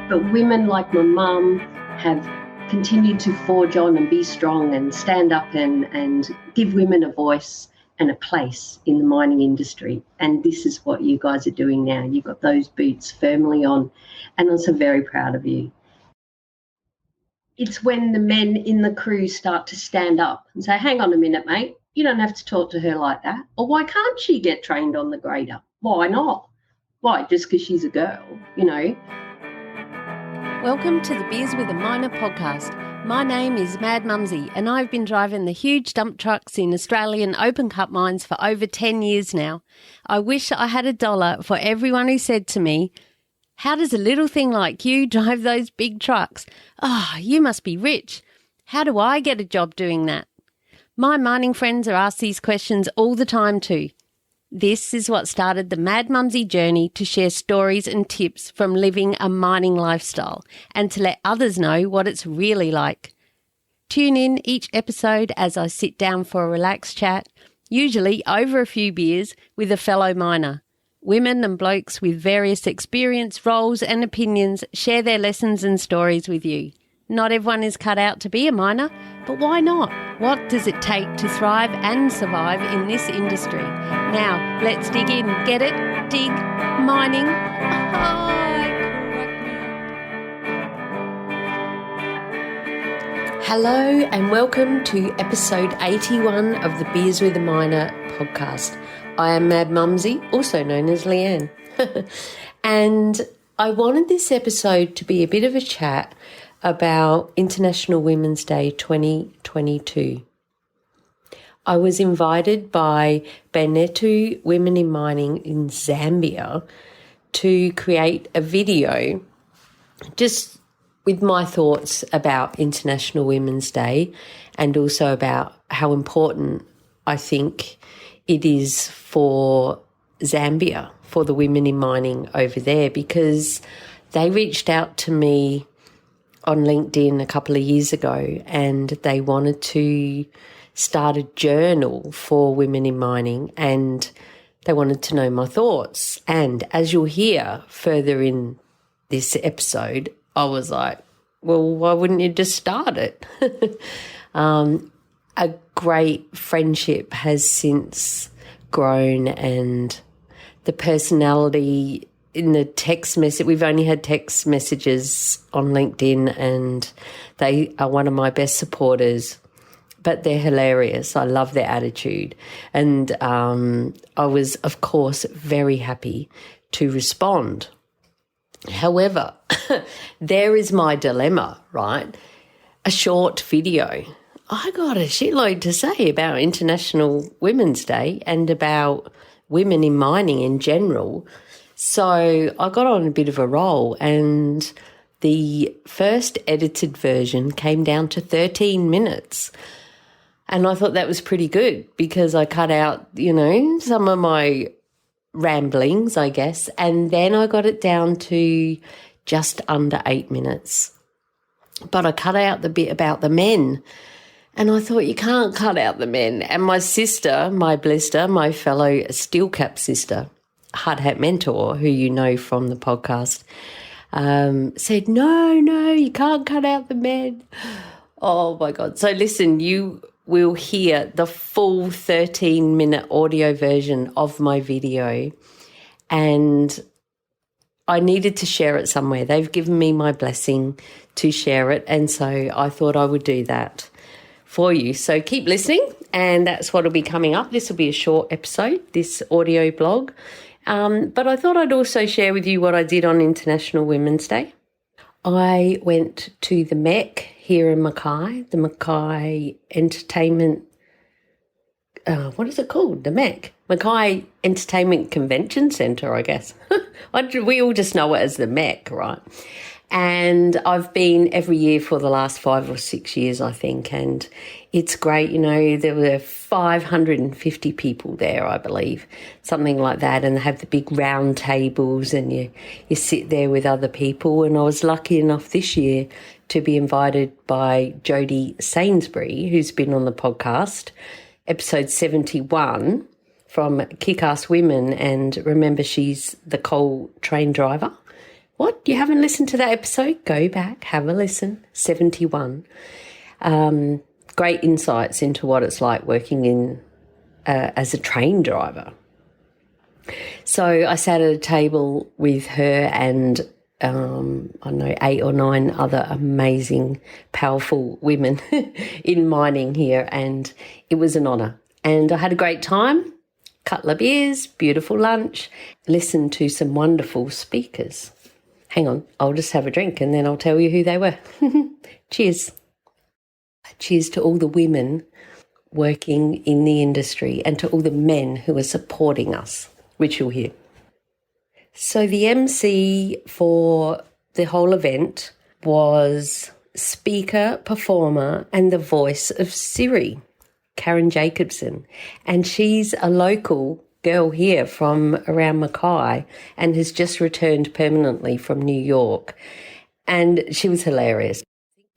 But women like my mum have continued to forge on and be strong and stand up and give women a voice and a place in the mining industry. And this is what you guys are doing now. You've got those boots firmly on, and I'm so very proud of you. It's when the men in the crew start to stand up and say, hang on a minute, mate, you don't have to talk to her like that. Or why can't she get trained on the grader? Why not? Why? Just because she's a girl, you know? Welcome to the Beers with a Miner podcast. My name is Mad Mumzie and I've been driving the huge dump trucks in Australian open cut mines for over 10 years now. I wish I had $1 for everyone who said to me, how does a little thing like you drive those big trucks? You must be rich. How do I get a job doing that? My mining friends are asked these questions all the time too. This is what started the Mad Mumzie journey to share stories and tips from living a mining lifestyle and to let others know what it's really like. Tune in each episode as I sit down for a relaxed chat, usually over a few beers, with a fellow miner. Women and blokes with various experience, roles and opinions share their lessons and stories with you. Not everyone is cut out to be a miner, but why not? What does it take to thrive and survive in this industry? Now, let's dig in. Get it? Dig. Mining. Hello and welcome to episode 81 of the Beers with a Miner podcast. I am Mad Mumzie, also known as Leanne. And I wanted this episode to be a bit of a chat about International Women's Day 2022. I was invited by Bainetu Women in Mining in Zambia to create a video just with my thoughts about International Women's Day and also about how important I think it is for Zambia, for the women in mining over there, because they reached out to me on LinkedIn a couple of years ago and they wanted to start a journal for women in mining and they wanted to know my thoughts. And as you'll hear further in this episode, I was like, well, why wouldn't you just start it? A great friendship has since grown, and the personality in the text message, we've only had text messages on LinkedIn and they are one of my best supporters, but they're hilarious. I love their attitude. And I was, of course, very happy to respond. However, there is my dilemma, right? A short video. I got a shitload to say about International Women's Day and about women in mining in general. So I got on a bit of a roll and the first edited version came down to 13 minutes. And I thought that was pretty good because I cut out, some of my ramblings, I guess. And then I got it down to just under 8 minutes. But I cut out the bit about the men. And I thought, you can't cut out the men. And my sister, my blister, my fellow steel cap sister, Hard Hat Mentor, who you know from the podcast, said, no, you can't cut out the men. Oh, my God. So listen, you will hear the full 13-minute audio version of my video, and I needed to share it somewhere. They've given me my blessing to share it, and so I thought I would do that for you. So keep listening, and that's what will be coming up. This will be a short episode, this audio blog. But I thought I'd also share with you what I did on International Women's Day. I went to the MECC here in Mackay, the Mackay Entertainment, what is it called? The MECC, Mackay Entertainment Convention Centre, I guess. We all just know it as the MECC, right? And I've been every year for the last 5 or 6 years, I think, and it's great. There were 550 people there, I believe, something like that, and they have the big round tables and you sit there with other people. And I was lucky enough this year to be invited by Jodie Sainsbury, who's been on the podcast, episode 71, from Kick-Ass Women, and remember, she's the coal train driver What? You haven't listened to that episode? Go back, have a listen. 71. Great insights into what it's like working in as a train driver. So I sat at a table with her and, I don't know, 8 or 9 other amazing, powerful women in mining here, and it was an honour. And I had a great time, couple of beers, beautiful lunch, listened to some wonderful speakers. Hang on, I'll just have a drink and then I'll tell you who they were. Cheers. Cheers to all the women working in the industry and to all the men who are supporting us, which you'll hear. So the MC for the whole event was speaker, performer, and the voice of Siri, Karen Jacobson. And she's a local girl here from around Mackay and has just returned permanently from New York. And she was hilarious.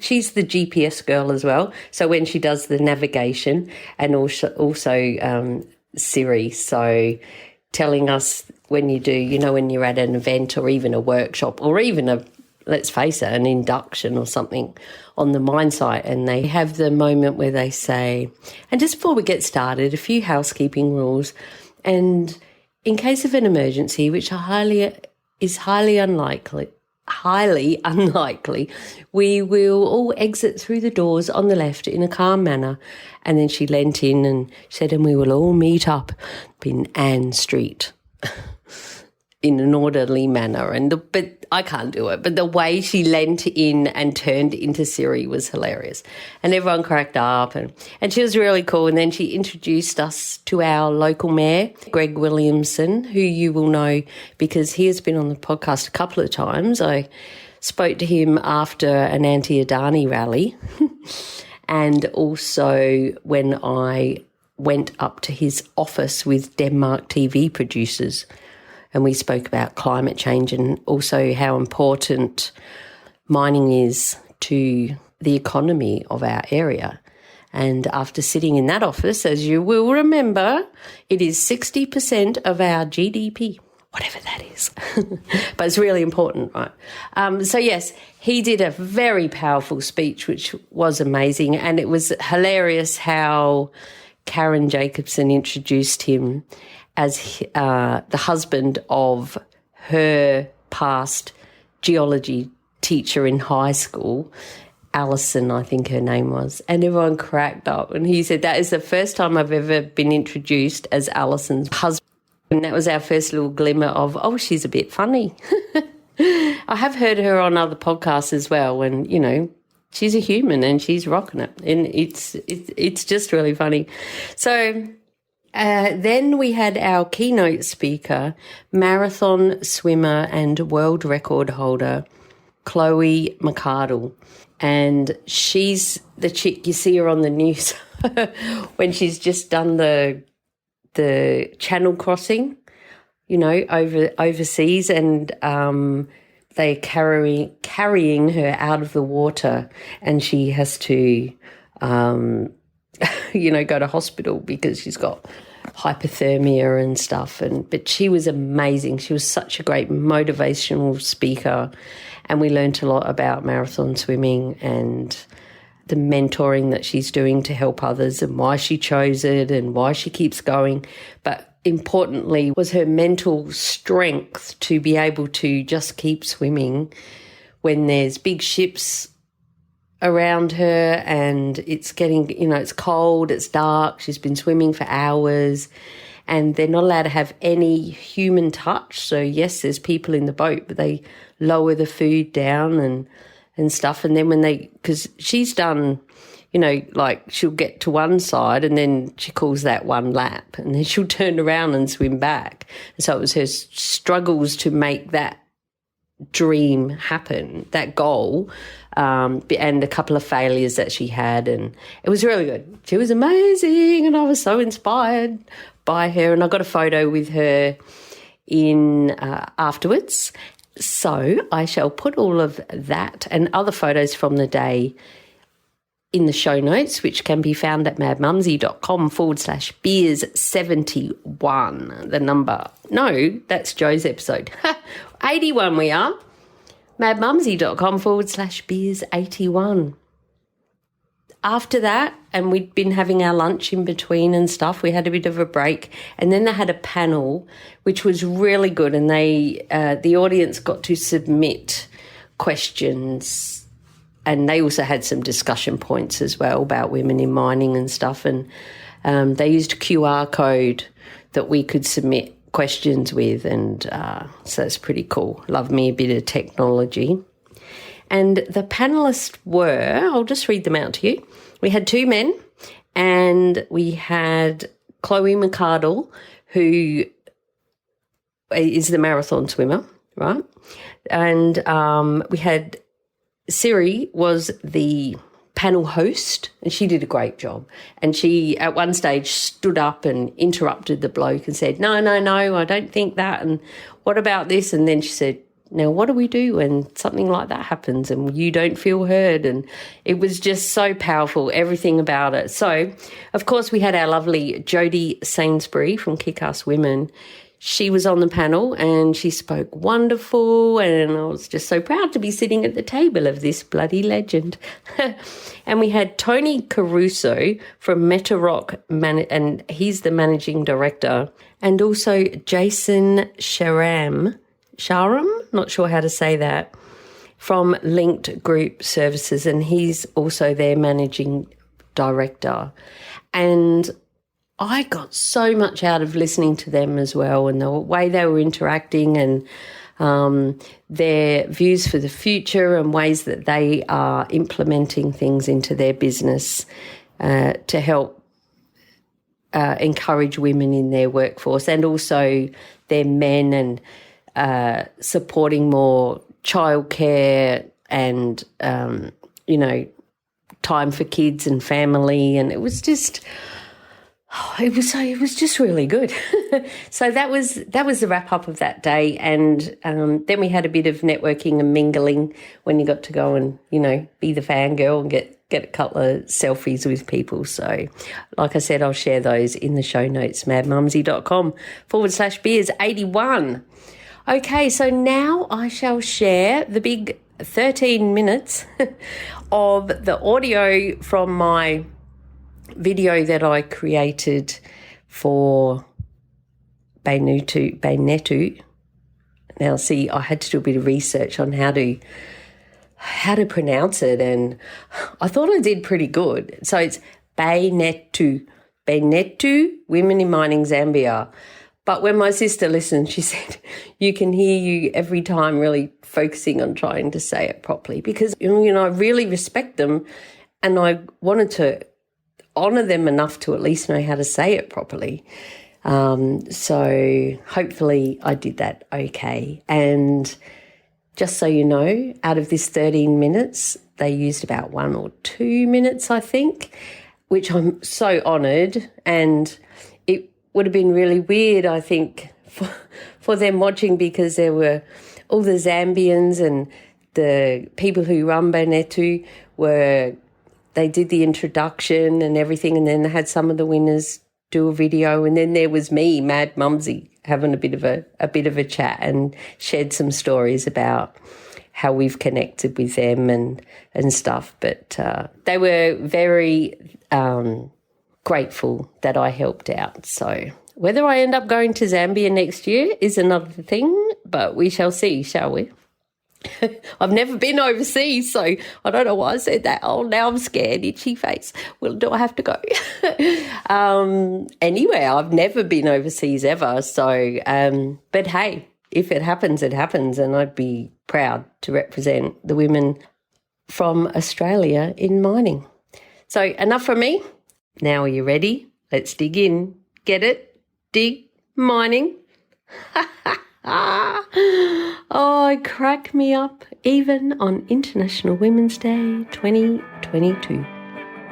She's the GPS girl as well. So when she does the navigation and also Siri, so telling us when you do, you know, when you're at an event or even a workshop or even let's face it, an induction or something on the mine site, and they have the moment where they say, and just before we get started, a few housekeeping rules. And in case of an emergency, which is highly unlikely, we will all exit through the doors on the left in a calm manner. And then she leant in and said, and we will all meet up in Ann Street in an orderly manner. But I can't do it. But the way she leant in and turned into Siri was hilarious. And everyone cracked up and she was really cool. And then she introduced us to our local mayor, Greg Williamson, who you will know because he has been on the podcast a couple of times. I spoke to him after an anti-Adani rally and also when I went up to his office with Denmark TV producers. And we spoke about climate change and also how important mining is to the economy of our area. And after sitting in that office, as you will remember, it is 60% of our GDP, whatever that is. But it's really important, right? So, yes, he did a very powerful speech, which was amazing. And it was hilarious how Karen Jacobson introduced him as the husband of her past geology teacher in high school, Alison, I think her name was, and everyone cracked up. And he said, that is the first time I've ever been introduced as Alison's husband. And that was our first little glimmer of, oh, she's a bit funny. I have heard her on other podcasts as well, and, you know, she's a human and she's rocking it. And it's just really funny. So then we had our keynote speaker, marathon swimmer and world record holder, Chloe McArdle. And she's the chick, you see her on the news when she's just done the channel crossing, you know, overseas, and they're carrying her out of the water, and she has to you know, go to hospital because she's got hypothermia and stuff. But she was amazing. She was such a great motivational speaker, and we learnt a lot about marathon swimming and the mentoring that she's doing to help others and why she chose it and why she keeps going. But importantly was her mental strength to be able to just keep swimming when there's big ships around her and it's getting, you know, it's cold, it's dark, she's been swimming for hours and they're not allowed to have any human touch. So yes, there's people in the boat, but they lower the food down and stuff. And then when because she's done, you know, like she'll get to one side and then she calls that one lap and then she'll turn around and swim back. And so it was her struggles to make that dream happen, that goal, and a couple of failures that she had, and it was really good. She was amazing and I was so inspired by her, and I got a photo with her in afterwards. So I shall put all of that and other photos from the day in the show notes, which can be found at madmumzie.com/beers71. The number, no, that's Joe's episode. 81 we are. madmumzie.com/beers81. After that, and we'd been having our lunch in between and stuff, we had a bit of a break, and then they had a panel which was really good, and the audience got to submit questions, and they also had some discussion points as well about women in mining and stuff, and they used a QR code that we could submit questions with, and so that's pretty cool. Love me a bit of technology. And the panellists were, I'll just read them out to you. We had 2 men, and we had Chloe McCardle, who is the marathon swimmer, right? And we had Siri was the panel host, and she did a great job. And she, at one stage, stood up and interrupted the bloke and said, no, I don't think that, and what about this? And then she said, now, what do we do when something like that happens and you don't feel heard? And it was just so powerful, everything about it. So, of course, we had our lovely Jodie Sainsbury from Kick-Ass Women. She was on the panel and she spoke wonderful, and I was just so proud to be sitting at the table of this bloody legend. And we had Tony Caruso from Meta Rock, and he's the managing director, and also Jason Sharam, not sure how to say that, from Linked Group Services, and he's also their managing director. And I got so much out of listening to them as well, and the way they were interacting, and their views for the future and ways that they are implementing things into their business to help encourage women in their workforce, and also their men, and supporting more childcare and, time for kids and family. And it was just, it was just really good. So that was the wrap up of that day. And then we had a bit of networking and mingling when you got to go and, be the fangirl and get a couple of selfies with people. So, like I said, I'll share those in the show notes, madmumzie.com/beers81. Okay, so now I shall share the big 13 minutes of the audio from my video that I created for Bainetu. Now, see, I had to do a bit of research on how to pronounce it, and I thought I did pretty good. So it's Bainetu Women in Mining Zambia. But when my sister listened, she said, you can hear you every time really focusing on trying to say it properly, because, I really respect them, and I wanted to honour them enough to at least know how to say it properly. So hopefully I did that okay. And just so you know, out of this 13 minutes, they used about 1 or 2 minutes, I think, which I'm so honoured, and would have been really weird, I think, for them watching, because there were all the Zambians and the people who run Bainetu they did the introduction and everything, and then they had some of the winners do a video, and then there was me, Mad Mumzie, having a bit of a chat and shared some stories about how we've connected with them and stuff. But they were very grateful that I helped out. So whether I end up going to Zambia next year is another thing, but we shall see, shall we? I've never been overseas, so I don't know why I said that. Oh, now I'm scared, itchy face. Well, do I have to go? Anyway, I've never been overseas ever. So, but hey, if it happens, it happens. And I'd be proud to represent the women from Australia in mining. So enough from me. Now, are you ready? Let's dig in. Get it? Dig mining. Oh, crack me up, even on International Women's Day 2022.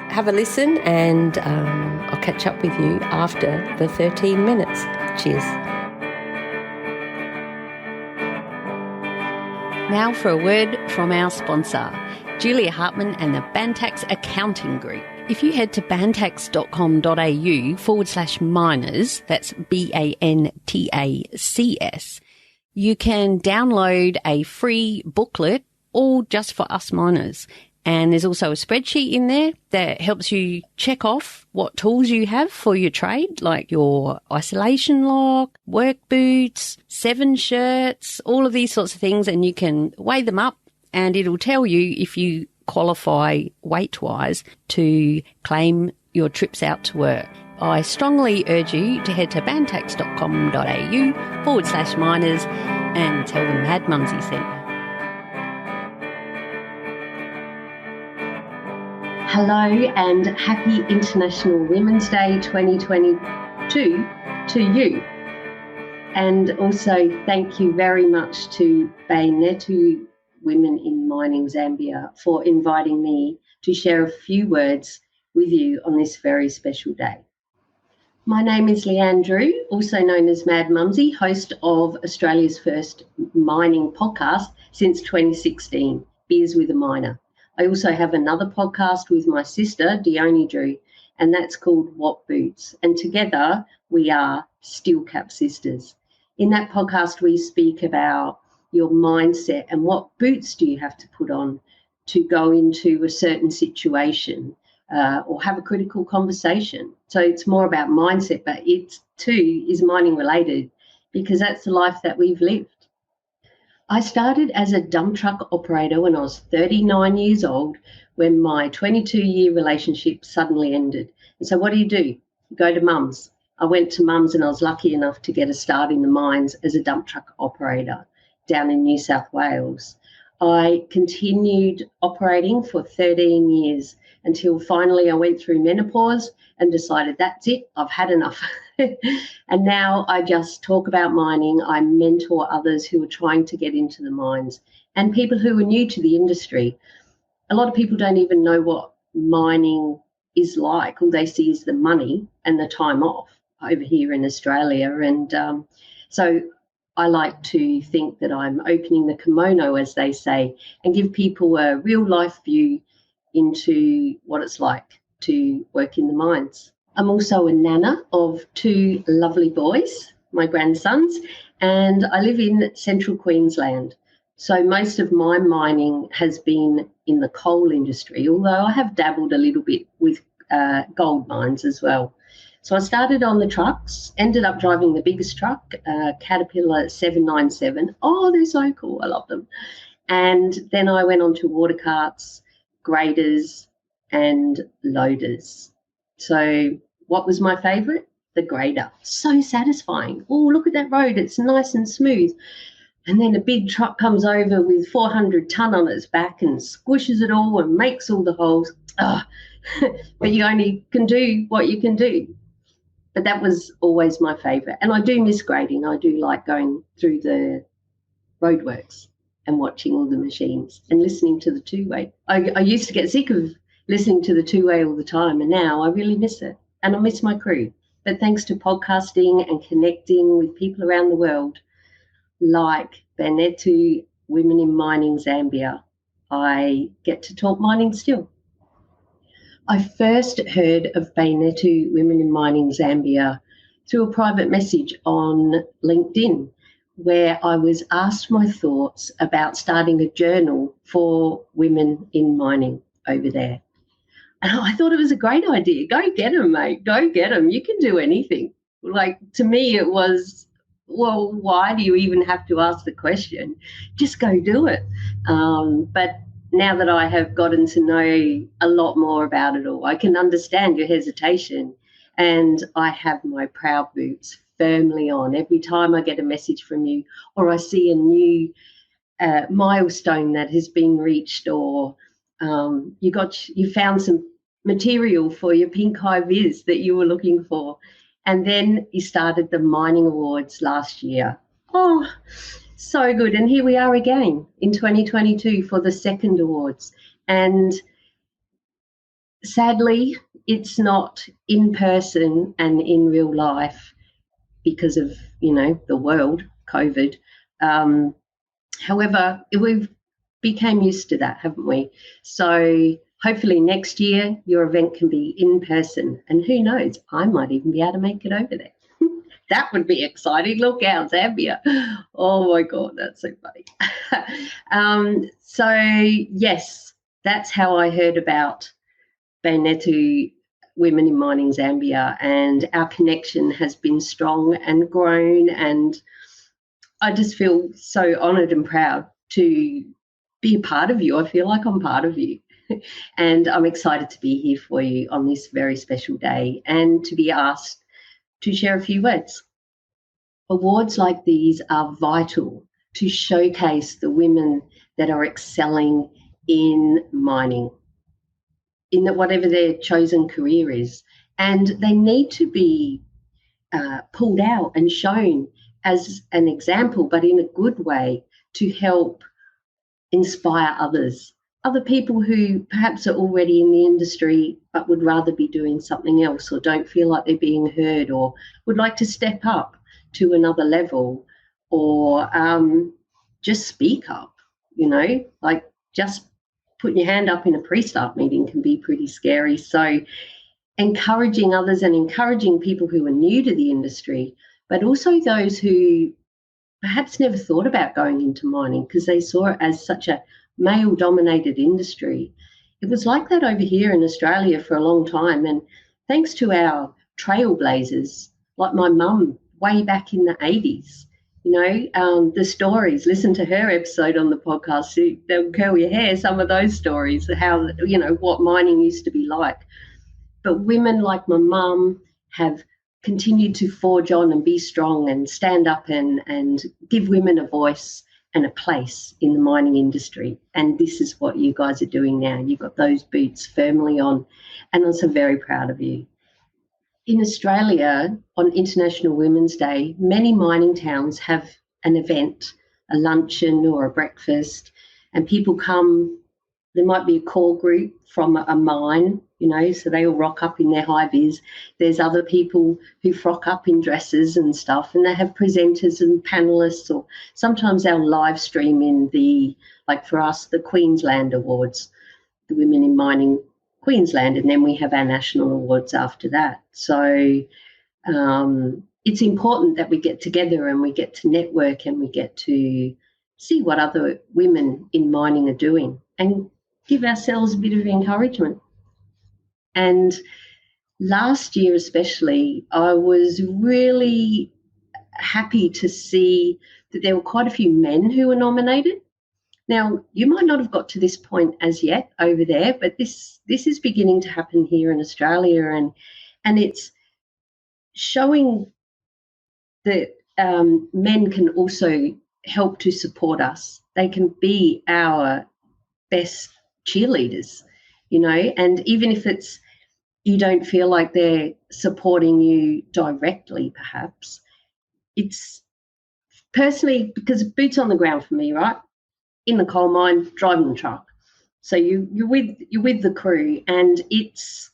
Have a listen, and I'll catch up with you after the 13 minutes. Cheers. Now for a word from our sponsor, Julia Hartman and the Bantax Accounting Group. If you head to bantax.com.au/miners, that's BANTACS, you can download a free booklet all just for us miners. And there's also a spreadsheet in there that helps you check off what tools you have for your trade, like your isolation lock, work boots, 7 shirts, all of these sorts of things. And you can weigh them up and it'll tell you if you qualify weight-wise to claim your trips out to work. I strongly urge you to head to bantax.com.au/miners and tell them Mad Mumzie sent you. Hello and happy International Women's Day 2022 to you. And also thank you very much to Bainetu Women in Mining Zambia for inviting me to share a few words with you on this very special day. My name is Leanne Drew, also known as Mad Mumzie, host of Australia's first mining podcast since 2016, Beers with a Miner. I also have another podcast with my sister, Dione Drew, and that's called What Boots. And together we are Steel Cap Sisters. In that podcast, we speak about your mindset and what boots do you have to put on to go into a certain situation or have a critical conversation. So it's more about mindset, but it too is mining related because that's the life that we've lived. I started as a dump truck operator when I was 39 years old when my 22-year relationship suddenly ended. And so what do? You go to Mum's. I went to Mum's and I was lucky enough to get a start in the mines as a dump truck operator down in New South Wales. I continued operating for 13 years until finally I went through menopause and decided that's it, I've had enough. And now I just talk about mining. I mentor others who are trying to get into the mines and people who are new to the industry. A lot of people don't even know what mining is like. All they see is the money and the time off over here in Australia. And so I like to think that I'm opening the kimono, as they say, and give people a real life view into what it's like to work in the mines. I'm also a nana of 2 lovely boys, my grandsons, and I live in central Queensland. So most of my mining has been in the coal industry, although I have dabbled a little bit with gold mines as well. So I started on the trucks, ended up driving the biggest truck, Caterpillar 797. Oh, they're so cool. I love them. And then I went on to water carts, graders and loaders. So what was my favourite? The grader. So satisfying. Oh, look at that road. It's nice and smooth. And then a big truck comes over with 400 tonne on its back and squishes it all and makes all the holes. But you only can do what you can do. But that was always my favourite. And I do miss grading. I do like going through the roadworks and watching all the machines and listening to the two-way. I used to get sick of listening to the two-way all the time, and now I really miss it. And I miss my crew. But thanks to podcasting and connecting with people around the world, like Bainetu Women in Mining Zambia, I get to talk mining still. I first heard of Bainetu Women in Mining Zambia through a private message on LinkedIn, where I was asked my thoughts about starting a journal for women in mining over there. And I thought it was a great idea. Go get them, mate. Go get them. You can do anything. Like, to me, it was, well, why do you even have to ask the question? Just go do it. But now that I have gotten to know a lot more about it all, I can understand your hesitation. And I have my proud boots firmly on every time I get a message from you or I see a new milestone that has been reached, or you found some material for your pink high vis that you were looking for. And then you started the mining awards last year. Oh, so good. And here we are again in 2022 for the second awards. And sadly, it's not in person and in real life because of, the world, COVID. However, we've became used to that, haven't we? So hopefully next year your event can be in person. And who knows, I might even be able to make it over there. That would be exciting. Look out, Zambia. Oh, my God, that's so funny. So, yes, that's how I heard about Bainetu Women in Mining Zambia, and our connection has been strong and grown, and I just feel so honoured and proud to be a part of you. I feel like I'm part of you. And I'm excited to be here for you on this very special day and to be asked to share a few words. Awards like these are vital to showcase the women that are excelling in mining, in whatever their chosen career is. And they need to be pulled out and shown as an example, but in a good way, to help inspire others, other people who perhaps are already in the industry but would rather be doing something else, or don't feel like they're being heard, or would like to step up to another level, or just speak up, like just putting your hand up in a pre-start meeting can be pretty scary. So encouraging others and encouraging people who are new to the industry, but also those who perhaps never thought about going into mining because they saw it as such a male-dominated industry. It was like that over here in Australia for a long time, and thanks to our trailblazers, like my mum way back in the 80s, the stories, listen to her episode on the podcast, they'll curl your hair, some of those stories, how, what mining used to be like. But women like my mum have continued to forge on and be strong and stand up and give women a voice and a place in the mining industry. And this is what you guys are doing now. You've got those boots firmly on, and I'm so very proud of you. In Australia, on International Women's Day, many mining towns have an event, a luncheon or a breakfast, and people come. There might be a core group from a mine, so they all rock up in their high-vis. There's other people who frock up in dresses and stuff, and they have presenters and panellists, or sometimes they'll live stream in like for us, the Queensland Awards, the Women in Mining Queensland, and then we have our national awards after that. So it's important that we get together and we get to network and we get to see what other women in mining are doing and give ourselves a bit of encouragement. And last year especially, I was really happy to see that there were quite a few men who were nominated. Now, you might not have got to this point as yet over there, but this is beginning to happen here in Australia, and it's showing that men can also help to support us. They can be our best cheerleaders, and even if it's you don't feel like they're supporting you directly, perhaps, it's personally because boots on the ground for me, right? In the coal mine, driving the truck. So you're with the crew, and it's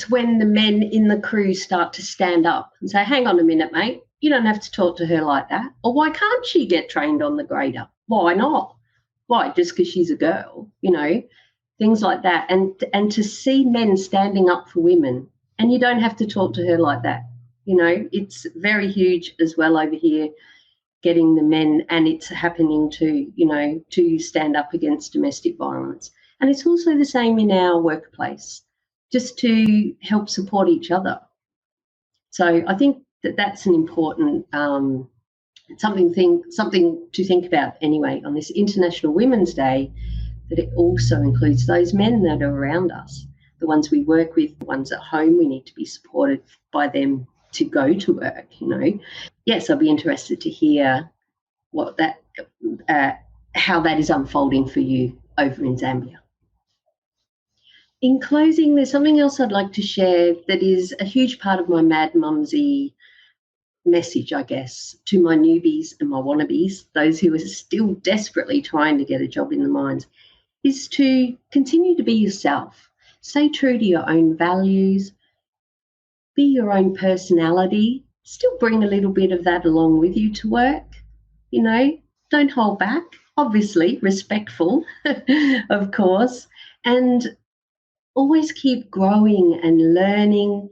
when the men in the crew start to stand up and say, hang on a minute, mate, you don't have to talk to her like that. Or why can't she get trained on the grader? Why not? Why? Just because she's a girl, things like that. And to see men standing up for women, and you don't have to talk to her like that. It's very huge as well over here, getting the men, and it's happening to stand up against domestic violence. And it's also the same in our workplace, just to help support each other. So I think that's an important something to think about anyway on this International Women's Day, that it also includes those men that are around us, the ones we work with, the ones at home. We need to be supported by them to go to work, Yes, I'll be interested to hear what how that is unfolding for you over in Zambia. In closing, there's something else I'd like to share that is a huge part of my Mad Mumzie message, I guess, to my newbies and my wannabes, those who are still desperately trying to get a job in the mines, is to continue to be yourself. Stay true to your own values, be your own personality, still bring a little bit of that along with you to work, don't hold back, obviously respectful, of course, and always keep growing and learning,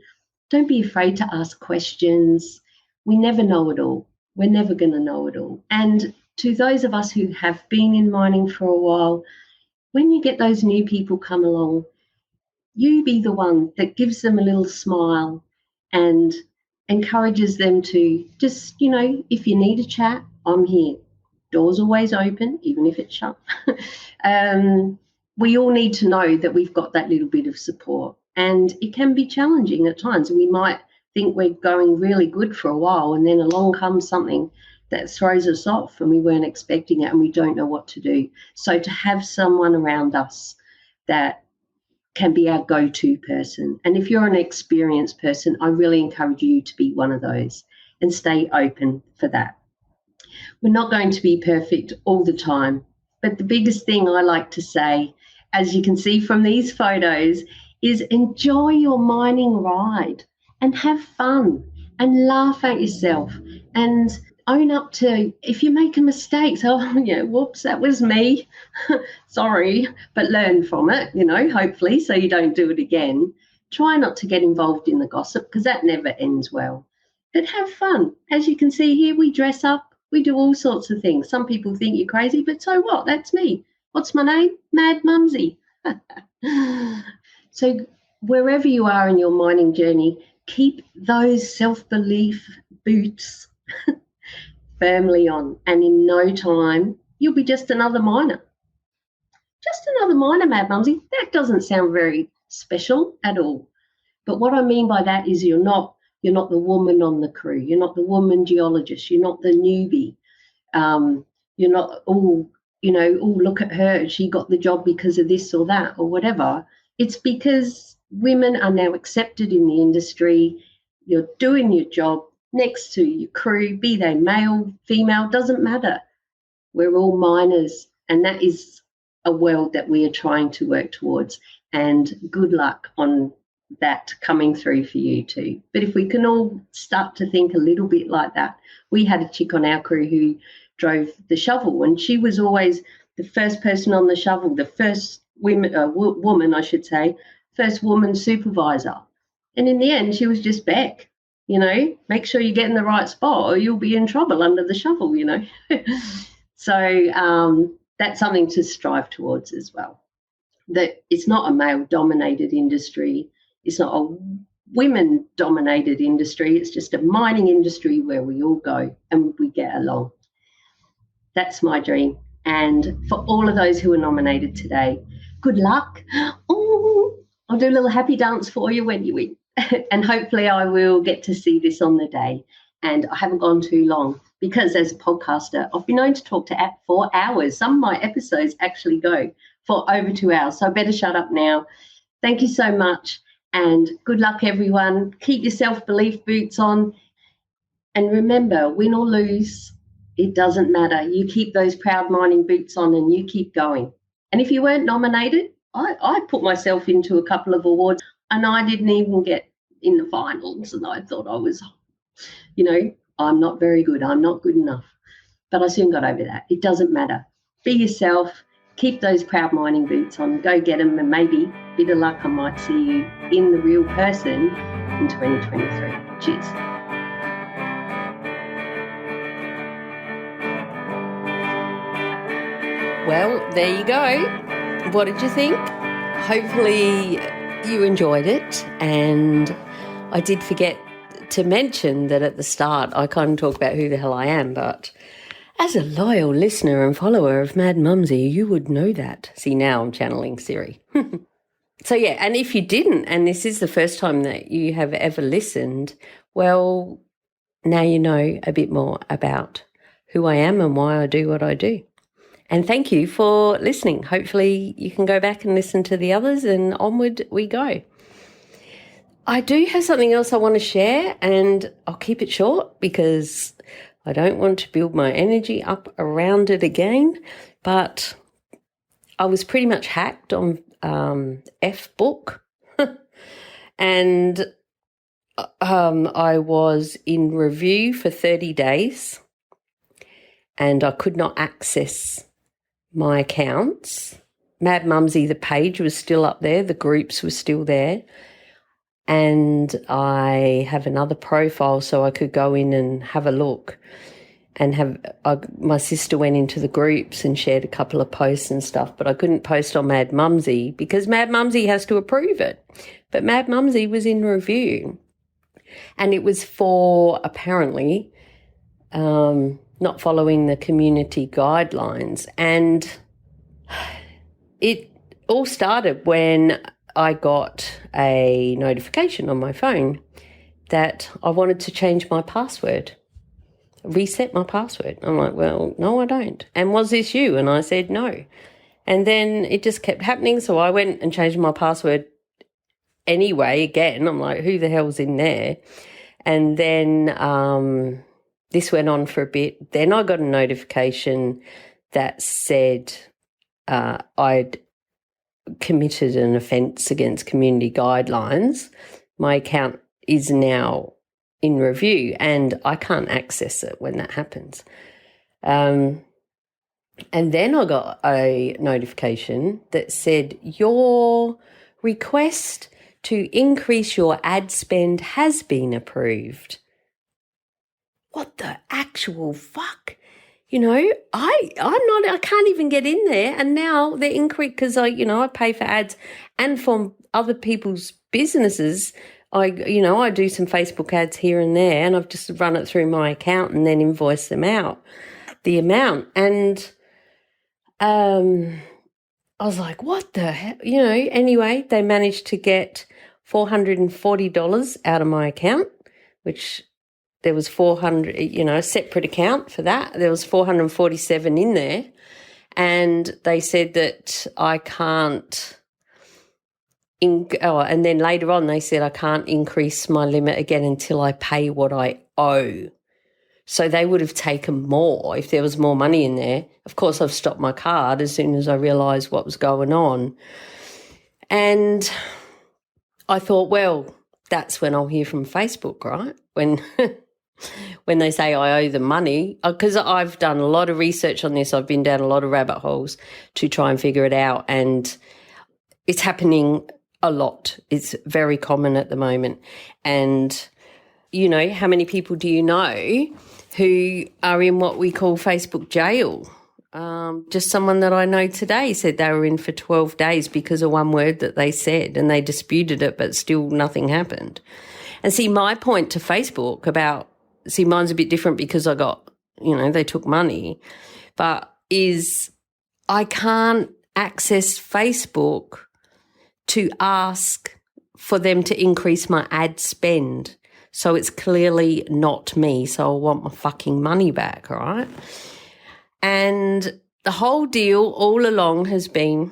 don't be afraid to ask questions. We never know it all. We're never going to know it all. And to those of us who have been in mining for a while, when you get those new people come along, you be the one that gives them a little smile and encourages them to just, if you need a chat, I'm here. Door's always open, even if it's shut. We all need to know that we've got that little bit of support. And it can be challenging at times. We might think we're going really good for a while, and then along comes something that throws us off and we weren't expecting it and we don't know what to do. So to have someone around us that can be our go-to person. And if you're an experienced person, I really encourage you to be one of those and stay open for that. We're not going to be perfect all the time, but the biggest thing I like to say, as you can see from these photos, is enjoy your mining ride and have fun and laugh at yourself and own up to, if you make a mistake, so, whoops, that was me, sorry, but learn from it, hopefully, so you don't do it again. Try not to get involved in the gossip because that never ends well. But have fun. As you can see here, we dress up, we do all sorts of things. Some people think you're crazy, but so what? That's me. What's my name? Mad Mumzie. So wherever you are in your mining journey, keep those self-belief boots firmly on, and in no time you'll be just another miner. Just another miner, Mad Mumzie. That doesn't sound very special at all. But what I mean by that is you're not the woman on the crew. You're not the woman geologist. You're not the newbie. You're not, look at her. She got the job because of this or that or whatever. It's because women are now accepted in the industry. You're doing your job next to your crew, be they male, female, doesn't matter. We're all miners, and that is a world that we are trying to work towards. And good luck on that coming through for you too. But if we can all start to think a little bit like that. We had a chick on our crew who drove the shovel, and she was always the first person on the shovel, the first woman, I should say, first woman supervisor. And in the end, she was just Beck. Make sure you get in the right spot or you'll be in trouble under the shovel, So that's something to strive towards as well. That it's not a male-dominated industry. It's not a women-dominated industry. It's just a mining industry where we all go and we get along. That's my dream. And for all of those who are nominated today, good luck. Oh, I'll do a little happy dance for you when you win. And hopefully I will get to see this on the day. And I haven't gone too long because as a podcaster, I've been known to talk to 4 hours. Some of my episodes actually go for over 2 hours. So I better shut up now. Thank you so much. And good luck, everyone. Keep your self-belief boots on. And remember, win or lose, it doesn't matter. You keep those proud mining boots on and you keep going. And if you weren't nominated, I put myself into a couple of awards and I didn't even get in the finals. And I thought I was, I'm not very good. I'm not good enough. But I soon got over that. It doesn't matter. Be yourself. Keep those proud mining boots on. Go get them, and maybe, bit of luck, I might see you in the real person in 2023. Cheers. Well, there you go. What did you think? Hopefully you enjoyed it. And I did forget to mention that at the start I kind of talk about who the hell I am, but as a loyal listener and follower of Mad Mumzie, you would know that. See, now I'm channeling Siri. So, yeah, and if you didn't, and this is the first time that you have ever listened, well, now you know a bit more about who I am and why I do what I do. And thank you for listening. Hopefully you can go back and listen to the others, and onward we go. I do have something else I want to share, and I'll keep it short because I don't want to build my energy up around it again, but I was pretty much hacked on FBook and I was in review for 30 days and I could not access my accounts. Mad Mumzie, the page was still up there, the groups were still there. and I have another profile so I could go in and have a look. And my sister went into the groups and shared a couple of posts and stuff, but I couldn't post on Mad Mumzie because Mad Mumzie has to approve it. But Mad Mumzie was in review, and it was for apparently not following the community guidelines. And it all started when I got a notification on my phone that I wanted to change my password. Reset my password. I'm like, well, no, I don't. And was this you? And I said no. And then it just kept happening. So I went and changed my password anyway again. I'm like, who the hell's in there? And then this went on for a bit. Then I got a notification that said I'd committed an offence against community guidelines. My account is now in review, and I can't access it when that happens. And then I got a notification that said your request to increase your ad spend has been approved. What the actual fuck? You know, I can't even get in there, and now they're increased because I pay for ads and for other people's businesses. I do some Facebook ads here and there, and I've just run it through my account and then invoice them out the amount. And I was like, what the hell? Anyway, they managed to get $440 out of my account, which there was 400, a separate account for that. There was 447 in there. And they said that I can't and then later on they said I can't increase my limit again until I pay what I owe. So they would have taken more if there was more money in there. Of course, I've stopped my card as soon as I realised what was going on. And I thought, well, that's when I'll hear from Facebook, right? When they say I owe them money, because I've done a lot of research on this. I've been down a lot of rabbit holes to try and figure it out, and it's happening a lot. It's very common at the moment. And, how many people do you know who are in what we call Facebook jail? Just someone that I know today said they were in for 12 days because of one word that they said, and they disputed it, but still nothing happened. And see, my point to Facebook mine's a bit different because I got, they took money, but I can't access Facebook to ask for them to increase my ad spend. So it's clearly not me. So I want my fucking money back, right? And the whole deal all along has been,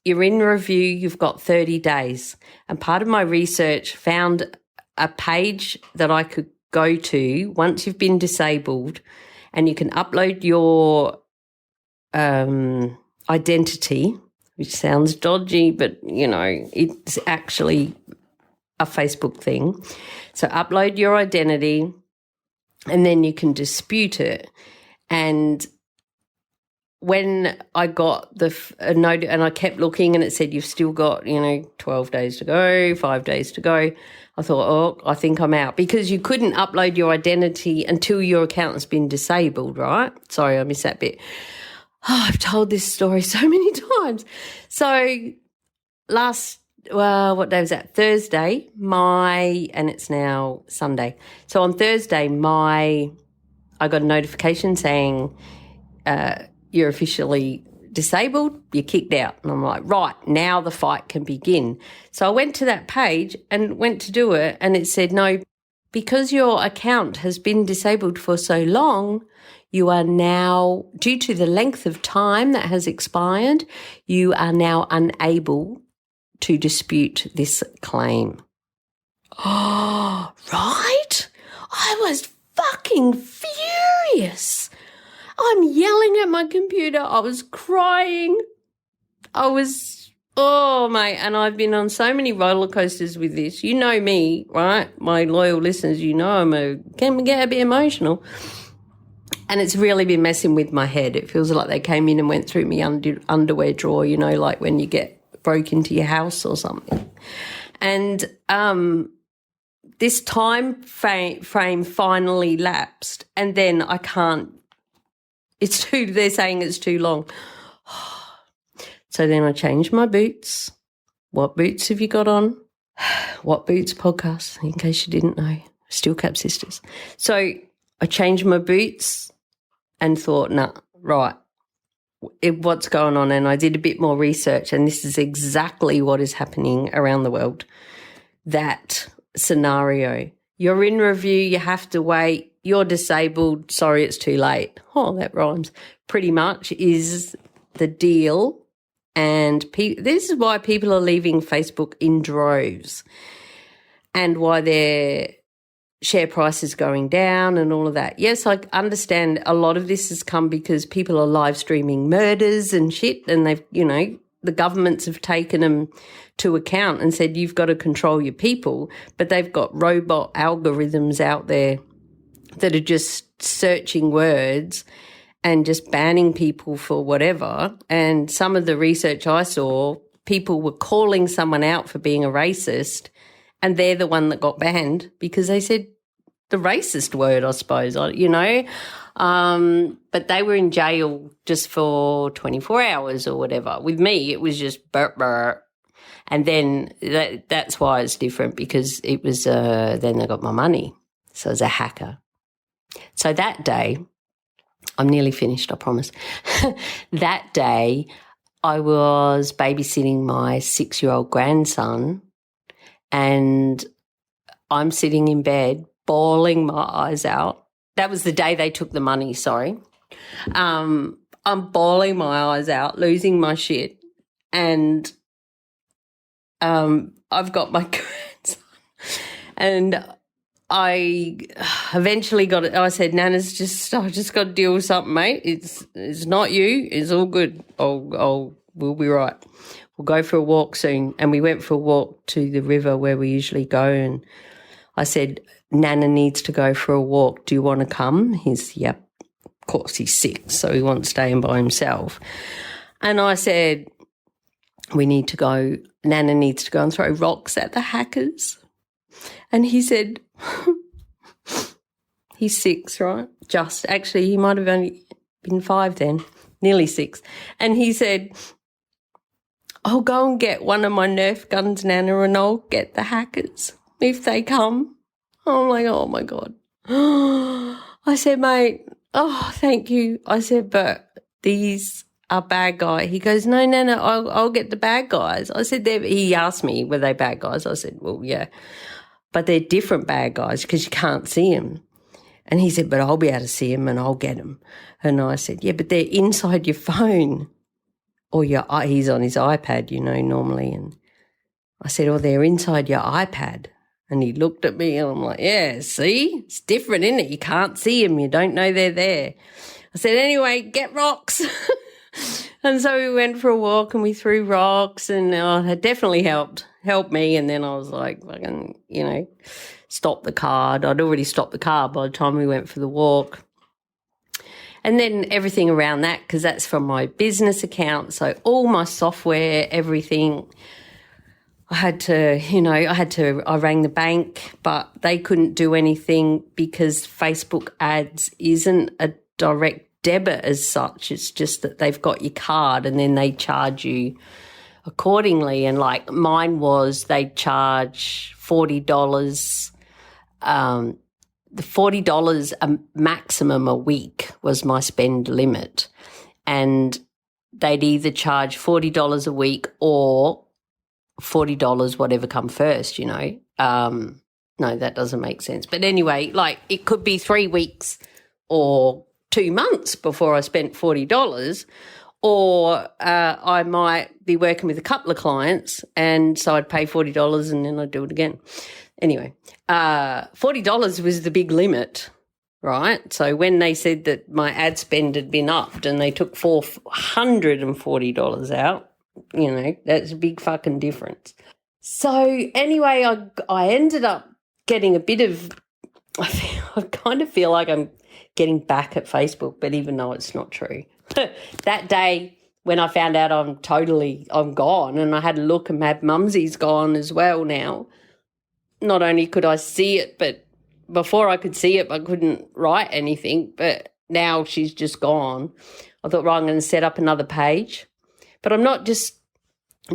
you're in review, you've got 30 days. And part of my research found a page that I could go to once you've been disabled, and you can upload your identity, which sounds dodgy, but, it's actually a Facebook thing. So upload your identity, and then you can dispute it. And when I got a note, and I kept looking, and it said you've still got, 12 days to go, 5 days to go, I thought, I think I'm out, because you couldn't upload your identity until your account's been disabled, right? Sorry, I missed that bit. I've told this story so many times. So what day was that? Thursday, and it's now Sunday. So on Thursday, I got a notification saying, you're officially disabled, you're kicked out. And I'm like, right, now the fight can begin. So I went to that page and went to do it, and it said, no, because your account has been disabled for so long, you are now, due to the length of time that has expired, you are now unable to dispute this claim. Oh, right? I was fucking furious. I'm yelling at my computer. I was crying. Mate, and I've been on so many roller coasters with this. You know me, right? My loyal listeners, I can get a bit emotional. And it's really been messing with my head. It feels like they came in and went through my underwear drawer, like when you get broke into your house or something. And this time frame finally lapsed, and then they're saying it's too long. So then I changed my boots. What boots have you got on? What Boots podcast, in case you didn't know. Steel Cap Sisters. So I changed my boots and thought, nah, right, what's going on? And I did a bit more research, and this is exactly what is happening around the world. That scenario. You're in review, you have to wait, you're disabled, sorry, it's too late. Oh, that rhymes. Pretty much is the deal. And this is why people are leaving Facebook in droves, and why their share price is going down and all of that. Yes, I understand a lot of this has come because people are live streaming murders and shit, and they've, the governments have taken them to account and said, you've got to control your people, but they've got robot algorithms out there that are just searching words and just banning people for whatever. And some of the research I saw, people were calling someone out for being a racist, and they're the one that got banned because they said the racist word, I suppose, But they were in jail just for 24 hours or whatever. With me, it was just burp, burp. And then that's why it's different, because it was then they got my money. So as a hacker. So that day, I'm nearly finished, I promise. That day, I was babysitting my 6-year-old grandson, and I'm sitting in bed, bawling my eyes out. That was the day they took the money, sorry. I'm bawling my eyes out, losing my shit, and I've got my grandson, and I eventually got it. I said, Nana's I just got to deal with something, mate. It's not you. It's all good. We'll be right. We'll go for a walk soon. And we went for a walk to the river where we usually go. And I said, Nana needs to go for a walk. Do you want to come? He's, yep. Of course, he's 6, so he wants staying by himself. And I said, we need to go. Nana needs to go and throw rocks at the hackers. And he said, he's 6, right? Actually, he might have only been 5 then, nearly 6. And he said, I'll go and get one of my Nerf guns, Nana, and I'll get the hackers if they come. I'm like, oh, my God. I said, mate, thank you. I said, but these are bad guys. He goes, no, Nana, I'll get the bad guys. I said, he asked me, were they bad guys? I said, well, yeah. But they're different bad guys because you can't see them. And he said, but I'll be able to see them and I'll get them. And I said, yeah, but they're inside your phone. Or he's on his iPad, normally. And I said, they're inside your iPad. And he looked at me and I'm like, yeah, see? It's different, isn't it? You can't see them. You don't know they're there. I said, anyway, get rocks. And so we went for a walk and we threw rocks, and it definitely helped me. And then I was like, fucking, stop the car. I'd already stopped the car by the time we went for the walk. And then everything around that, because that's from my business account. So all my software, everything, I rang the bank, but they couldn't do anything because Facebook ads isn't a direct debit as such. It's just that they've got your card and then they charge you accordingly. And like mine was, they charge $40. The $40 a maximum a week was my spend limit. And they'd either charge $40 a week or $40 whatever come first, No, that doesn't make sense. But anyway, like it could be 3 weeks or 2 months before I spent $40, or I might be working with a couple of clients and so I'd pay $40 and then I'd do it again. Anyway, $40 was the big limit, right? So when they said that my ad spend had been upped and they took $440 out, that's a big fucking difference. So anyway, I ended up getting a bit of, I kind of feel like I'm getting back at Facebook, but even though it's not true. That day when I found out I'm gone, and I had a look and Mad Mumzie's gone as well now. Not only could I see it, but before I could see it, I couldn't write anything, but now she's just gone. I thought, right, I'm going to set up another page. But I'm not just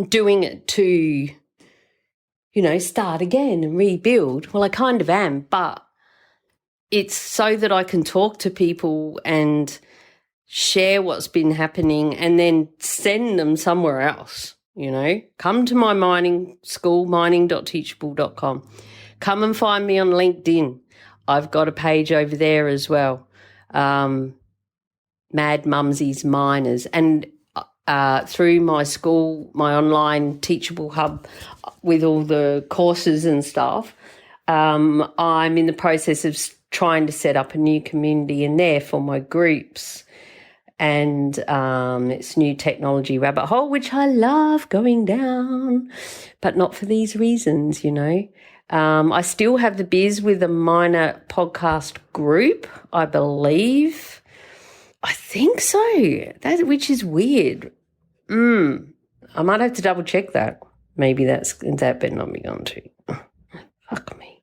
doing it to, start again and rebuild. Well, I kind of am, but it's so that I can talk to people and share what's been happening and then send them somewhere else, Come to my mining school, mining.teachable.com. Come and find me on LinkedIn. I've got a page over there as well, Mad Mumzie's Miners. And through my school, my online teachable hub with all the courses and stuff, I'm in the process of trying to set up a new community in there for my groups. And it's New Technology Rabbit Hole, which I love going down, but not for these reasons, I still have the Biz with a Miner podcast group, I believe. I think so, which is weird. I might have to double check that. Maybe that better not be gone too. Fuck me.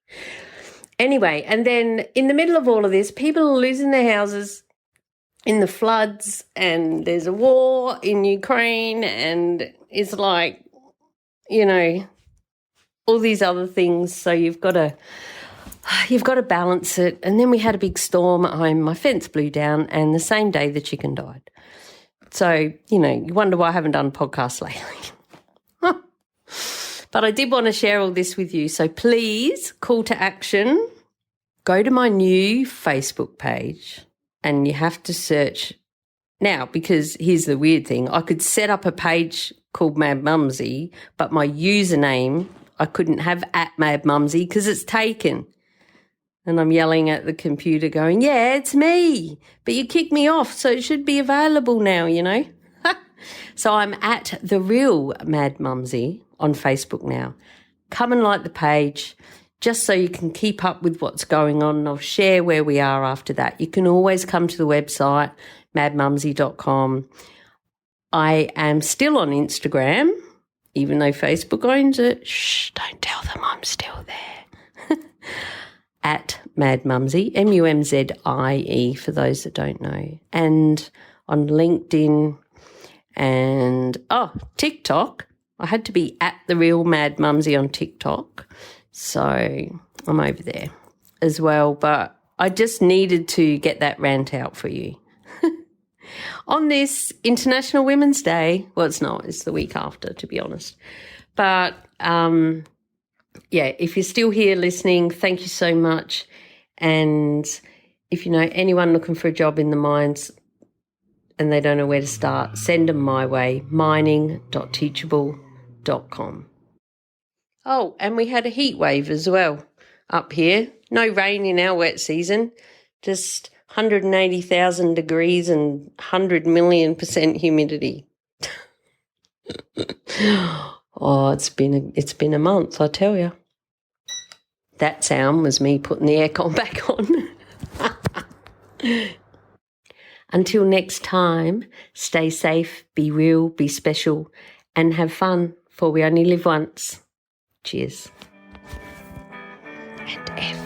Anyway, and then in the middle of all of this, people are losing their houses in the floods, and there's a war in Ukraine, and it's like, all these other things. So you've got to balance it. And then we had a big storm at home. My fence blew down, and the same day the chicken died. So, you wonder why I haven't done podcasts lately. But I did want to share all this with you. So please, call to action, go to my new Facebook page, and you have to search now, because here's the weird thing. I could set up a page called Mad Mumzie, but my username, I couldn't have @Mad Mumzie because it's taken. And I'm yelling at the computer going, yeah, it's me, but you kicked me off, so it should be available now, So I'm at The Real Mad Mumzie on Facebook now. Come and like the page just so you can keep up with what's going on, and I'll share where we are after that. You can always come to the website, madmumzie.com. I am still on Instagram, even though Facebook owns it. Shh, don't tell them I'm still there. At Mad Mumzie, MUMZIE for those that don't know. And on LinkedIn and, TikTok. I had to be at The Real Mad Mumzie on TikTok. So I'm over there as well. But I just needed to get that rant out for you. On this International Women's Day, well, it's not, it's the week after, to be honest. But, if you're still here listening, thank you so much. And if you know anyone looking for a job in the mines and they don't know where to start, send them my way, mining.teachable.com. Oh, and we had a heat wave as well up here. No rain in our wet season, just 180,000 degrees and 100 million% humidity. Oh, it's been a month, I tell you. That sound was me putting the aircon back on. Until next time, stay safe, be real, be special, and have fun, for we only live once. Cheers. And F.